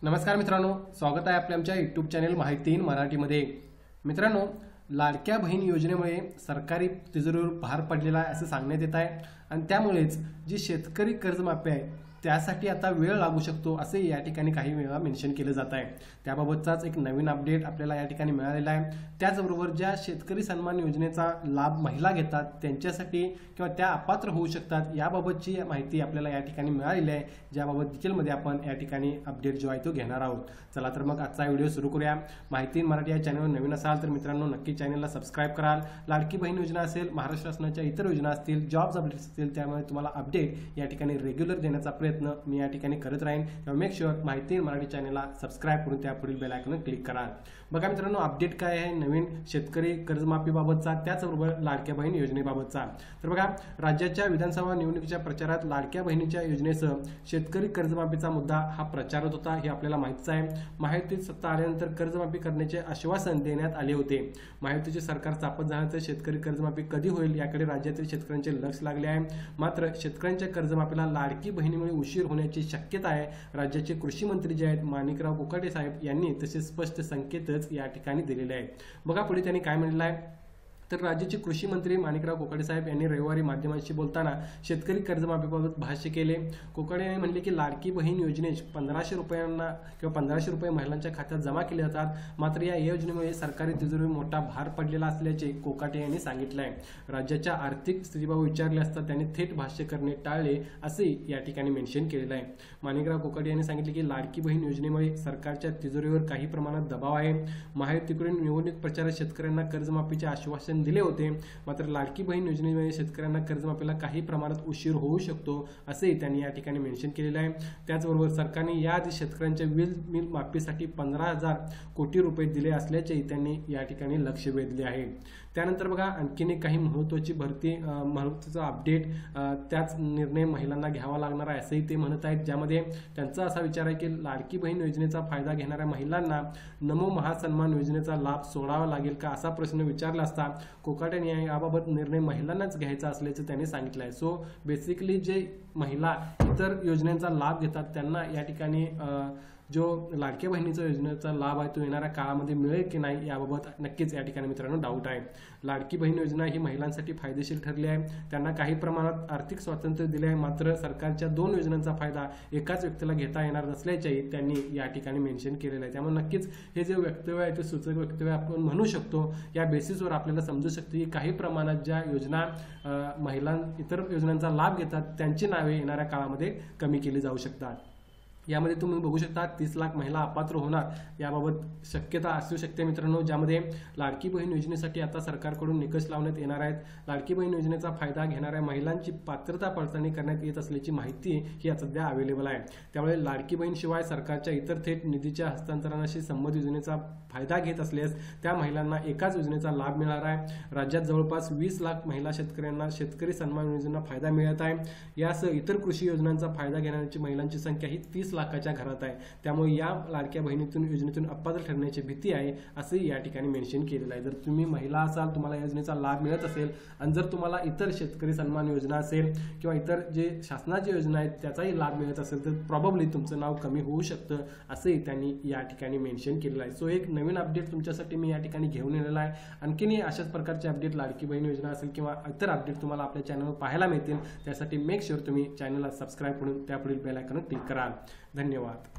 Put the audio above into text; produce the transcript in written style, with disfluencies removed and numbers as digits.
नमस्कार मित्रांनो, स्वागत आहे आपल्या आमच्या यूट्यूब चॅनल माहिती इन मराठीमध्ये। मित्रांनो, लाडक्या बहीण योजनेमुळे सरकारी तिजोरीवर भार पडलेला आहे असं सांगण्यात येत आहे आणि त्यामुळेच जी शेतकरी कर्जमाफी आहे त्यासाठी आता वेळ लागू शकतो असे या ठिकाणी काही वेळा मेन्शन केलं जात आहे। त्याबाबतचाच एक नवीन अपडेट आपल्याला या ठिकाणी मिळालेला आहे। त्याचबरोबर ज्या शेतकरी सन्मान योजनेचा लाभ महिला घेतात त्यांच्यासाठी किंवा त्या अपात्र होऊ शकतात याबाबतची माहिती आपल्याला या ठिकाणी मिळालेली आहे, ज्याबाबत डिटेलमध्ये आपण या ठिकाणी अपडेट जो आहे तो घेणार आहोत। चला तर मग आजचा व्हिडिओ सुरू करूया। माहिती इन मराठी या चॅनलवर नवीन असाल तर मित्रांनो नक्की चॅनलला सबस्क्राइब कराल। लाडकी बहीण योजना असेल, महाराष्ट्र शासनाच्या इतर योजना असतील, जॉब्स अपडेट्स असतील, त्यामुळे तुम्हाला अपडेट या ठिकाणी रेग्युलर देण्याचा प्रयत्न मी या ठिकाणी करत राहीन। त्यामुळे मेक शुअर माहिती इन मराठी चॅनलला सबस्क्राइब करून त्या पुढील बेल आयकॉनवर क्लिक करा। बघा मित्रांनो, अपडेट काय आहे नवीन शेतकरी कर्जमाफी बाबतचा, त्याचबरोबर लाडक्या बहीण योजनेबाबतचा। तर बघा, राज्याच्या विधानसभा निवडणुकीच्या प्रचारात लाडक्या बहिणीच्या योजनेसह शेतकरी कर्जमाफीचा मुद्दा हा प्रचारत होता, हे आपल्याला माहितीच आहे। महायुतीत सत्ता आल्यानंतर कर्जमाफी करण्याचे आश्वासन देण्यात आले होते। महायुतीचे सरकार स्थापन झाल्यानंतर शेतकरी कर्जमाफी कधी होईल याकडे राज्यातील शेतकऱ्यांचे लक्ष लागले आहे। मात्र शेतकऱ्यांच्या कर्जमाफीला लाडकी बहिणीमुळे उशीर होण्याची शक्यता आहे। राज्याचे कृषी मंत्री जे आहेत माणिकराव कोकाटे साहेब यांनी तसे स्पष्ट संकेतच या ठिकाणी दिलेले आहेत। बघा पुढे त्यांनी काय म्हटलं आहे, तर राज्याचे कृषी मंत्री माणिकराव कोकाटे साहेब यांनी रविवारी माध्यमांशी बोलताना शेतकरी कर्जमाफीबाबत भाष्य केले। कोकाटे यांनी म्हणले की लाडकी बहीण योजनेत 1500 रुपयांना किंवा 1500 रुपये महिलांच्या खात्यात जमा केले जातात, मात्र या योजनेमुळे सरकारी तिजोरीवर मोठा भार पडलेला असल्याचे कोकाटे यांनी सांगितले आहे। राज्याच्या आर्थिक स्थितीबाबत विचारले असता त्यांनी थेट भाष्य करणे टाळले असे या ठिकाणी मेन्शन केलेले आहे। माणिकराव कोकाटे यांनी सांगितले की लाडकी बहीण योजनेमुळे सरकारच्या तिजोरीवर काही प्रमाणात दबाव आहे। महायुतीकडून निवडणूक प्रचारात शेतकऱ्यांना कर्जमाफीचे आश्वासन दिले होते, मात्र लाडकी बहीण योजनेमुळे शेतकऱ्यांना कर्जमाफीला काही प्रमाणात उशीर होऊ शकतो असे त्यांनी या ठिकाणी मेन्शन केलेले आहे। त्याचबरोबर सरकारने याआधी शेतकऱ्यांच्या वीज बिल माफीसाठी 15,000 कोटी रुपये दिले असल्याचे त्यांनी या ठिकाणी लक्ष वेधले आहे। त्यानंतर बघा, आणखीन एक काही महत्त्वाचा अपडेट, त्याच निर्णय महिलांना घ्यावा लागणार आहे असेही ते म्हणत आहेत, ज्यामध्ये त्यांचा असा विचार आहे की लाडकी बहीण योजनेचा फायदा घेणाऱ्या महिलांना नमो महासन्मान योजनेचा लाभ सोडावा लागेल का असा प्रश्न विचारला असता कोकाटेने याबाबत निर्णय महिलांनाच घ्यायचा असल्याचं त्यांनी सांगितलं आहे। सो बेसिकली जे महिला इतर योजनांचा लाभ घेतात त्यांना या ठिकाणी जो लाडक्या बहिणीचा योजनेचा लाभ आहे तो येणाऱ्या काळामध्ये मिळेल की नाही याबाबत नक्कीच या ठिकाणी मित्रांनो डाऊट आहे। लाडकी बहीण योजना ही महिलांसाठी फायदेशीर ठरली आहे, त्यांना काही प्रमाणात आर्थिक स्वातंत्र्य दिले आहे, मात्र सरकारच्या 2 योजनांचा फायदा एकाच व्यक्तीला घेता येणार नसल्याचेही त्यांनी या ठिकाणी मेन्शन केलेलं आहे। त्यामुळे नक्कीच हे जे वक्तव्य आहे ते सूचक वक्तव्य आपण म्हणू शकतो। या बेसिसवर आपल्याला समजू शकते की काही प्रमाणात ज्या योजना महिला इतर योजनांचा लाभ घेतात त्यांची नावे येणाऱ्या काळामध्ये कमी केली जाऊ शकतात। यामध्ये तुम्ही बघू शकता 30 लाख महिला अपात्र होणार याबाबत शक्यता असू शकते मित्रांनो, ज्यामध्ये लाडकी बहीण योजनेसाठी आता सरकारकडून निकष लावण्यात येणार आहेत। लाडकी बहीण योजनेचा फायदा घेणाऱ्या महिलांची पात्रता पडताळणी करण्यात येत असल्याची माहिती ही सध्या अवेलेबल आहे। त्यामुळे लाडकी बहीण शिवाय सरकारच्या इतर थेट निधीच्या हस्तांतरणाशी संबंधित योजनेचा फायदा घेत असल्यास त्या महिलांना एकाच योजनेचा लाभ मिळणार आहे। राज्यात जवळपास 20 लाख महिला शेतकऱ्यांना शेतकरी सन्मान योजनेचा फायदा मिळत आहे। यासह इतर कृषी योजनांचा फायदा घेणाऱ्यांची महिलांची संख्या ही 30 लाखाच्या घरात आहे। त्यामुळे या लाडक्या बहिणीतून योजनेतून अपात्र ठरण्याची भीती आहे असे या ठिकाणी मेन्शन केलेलं आहे। जर तुम्ही महिला असाल, तुम्हाला योजनेचा लाभ मिळत असेल आणि जर तुम्हाला इतर शेतकरी सन्मान योजना असेल किंवा इतर जे शासनाची योजना आहेत त्याचाही लाभ मिळत असेल तर प्रॉब्ली तुमचं नाव कमी होऊ शकतं असे त्यांनी या ठिकाणी मेन्शन केलेलं आहे। सो एक नवीन अपडेट तुमच्यासाठी मी या ठिकाणी घेऊन येलेला आहे। आणखीनही अशाच प्रकारचे अपडेट लाडकी बहीण योजना असेल किंवा इतर अपडेट तुम्हाला आपल्या चॅनलवर पाहायला मिळतील, त्यासाठी मेक शुअर तुम्ही चॅनलला सबस्क्राइब करून त्या पुढील बेल आयकॉनवर क्लिक करा। धन्यवाद।